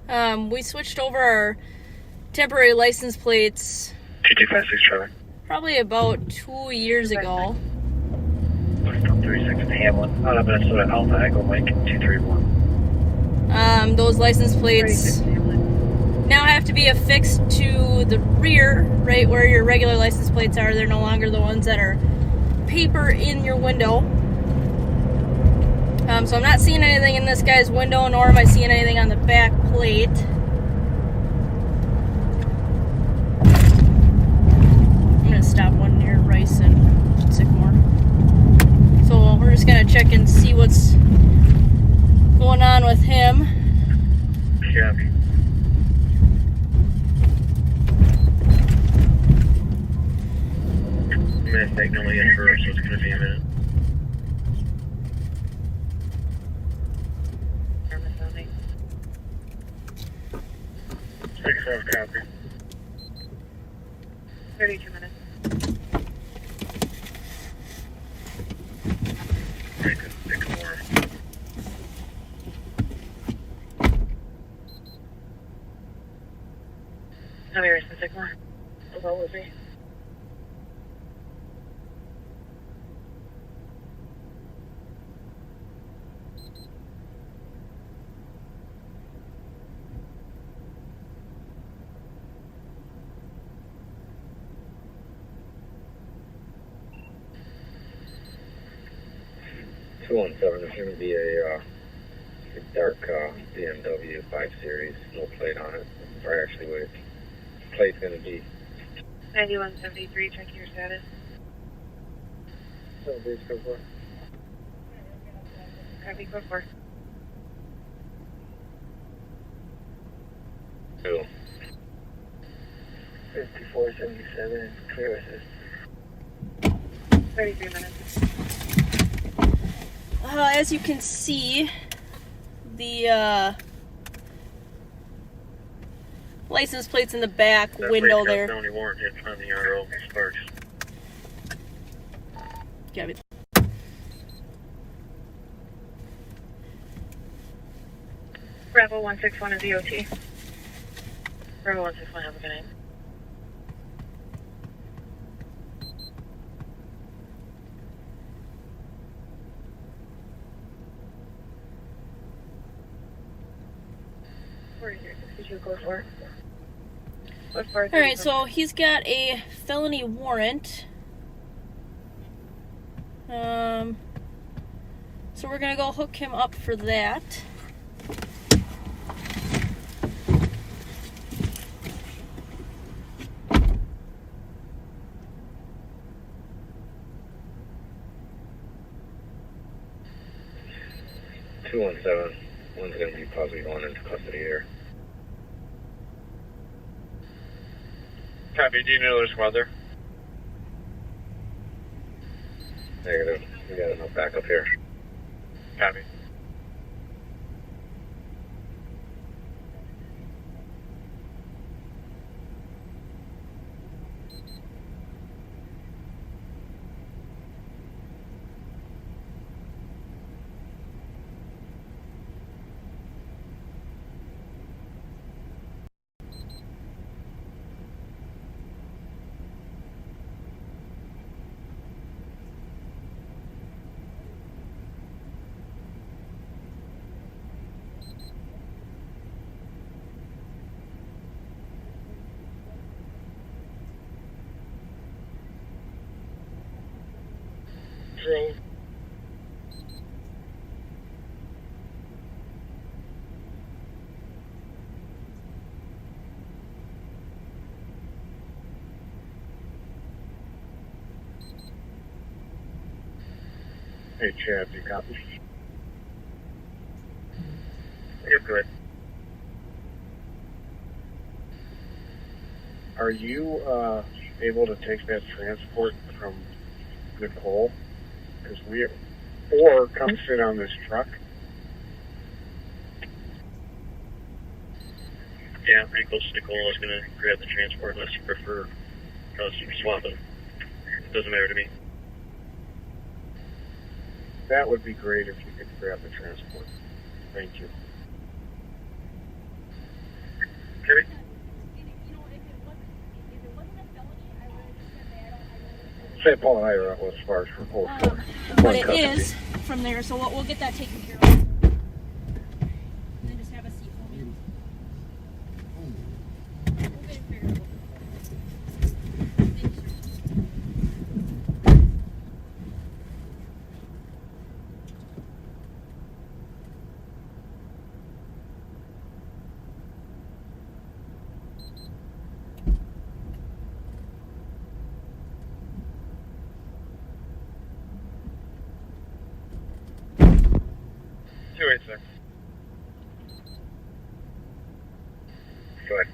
We switched over our temporary license plates 2256 Charlie. probably about 2 years ago. 36 Hamlin, Minnesota Alpha Echo Mike 231. Those license plates now have to be affixed to the rear, right where your regular license plates are. They're no longer the ones that are paper in your window. So I'm not seeing anything in this guy's window, nor am I seeing anything on the back plate. I'm gonna stop one near Rice and Sycamore. So we're just gonna check and see what's going on with him. Copy. I'm gonna signal in first, so it's gonna be a minute. Six copy. 32 minutes. Right, 6 more. How many Rice and Sycamore? What was he? There's going to be a dark BMW 5 Series, no plate on it. Or actually, wait, plate's going to be 9173, check your status. so base go for. Copy, go for. 2. 5477, clear assist. 33 minutes. As you can see, the license plates in the back window there. Only warrant hit on the RO Sparks. Got it. Bravo 161 is EOT. Bravo 161, have a good night. Go for it. Alright, so he's got a felony warrant. So we're gonna go hook him up for that. Two 117. One's going to be possibly going into custody here. Copy. Do you know there's weather? Negative. We got enough backup here. Copy. True. Hey, Chad, do you copy? You're good. Are you able to take that transport from Nicole? Because or come sit on this truck? Yeah, I'm pretty close to Nicole. I was going to grab the transport unless you prefer us to swap it. It doesn't matter to me. That would be great if you could grab the transport. Thank you. Kirby? St. Paul and I are out as far as for Old Fort. But it is from there, so we'll get that taken care of. And then just have a seat for me. We'll get it figured out. Thank you, sir. Sir. Go ahead.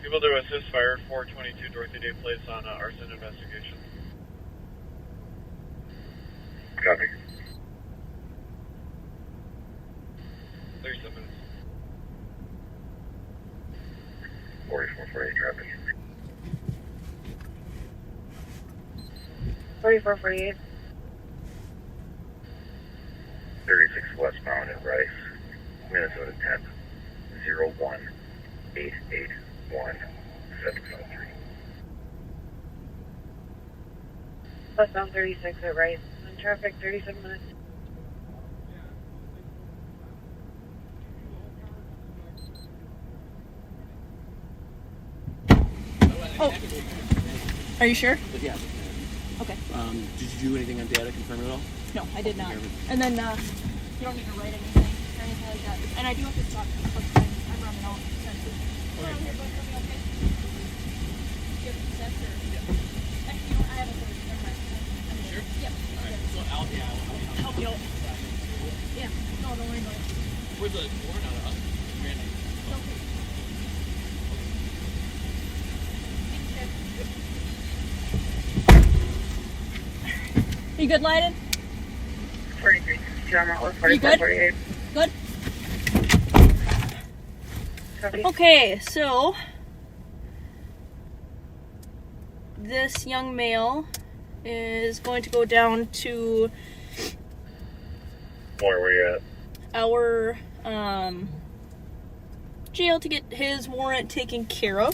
People to assist fire 422 Dorothy Day Place on arson investigation. Copy. 37 minutes. 4448 traffic. 4448. 36 westbound at Rice, Minnesota 10 01881 Westbound 36 at Rice. On traffic, 37 minutes. Oh. Are you sure? But yeah. Okay. Did you do anything on data confirm at all? No, I did not. And then you don't need to write anything or anything like that. And I do have to stop. I'm running out. Okay. Here, go for me, okay? Do you have consent or? Yeah. Actually, you know, I have a third. Never mind. Sure? Yep. All right. So I'll Help you out. Yeah. No, don't worry about it. Where's the warrant on us? Okay. You good, Lyden? 43. John Outlet, You good? 4448. Good? Copy. Okay, so this young male is going to go down to Where you at? our jail to get his warrant taken care of.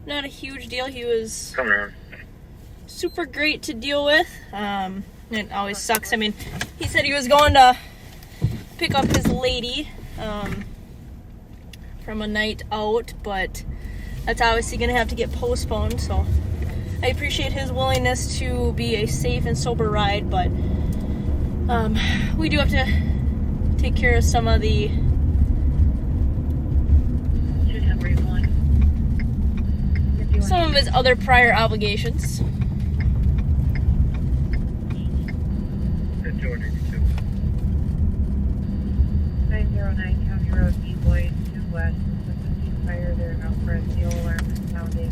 Not a huge deal. He was Come around. super great to deal with. It always sucks. I mean, he said he was going to pick up his lady from a night out, but that's obviously going to have to get postponed. So I appreciate his willingness to be a safe and sober ride, but we do have to take care of some of the his other prior obligations. 909 County Road, B Boyd, 2 West. With the fire there, no for a steel alarm is sounding.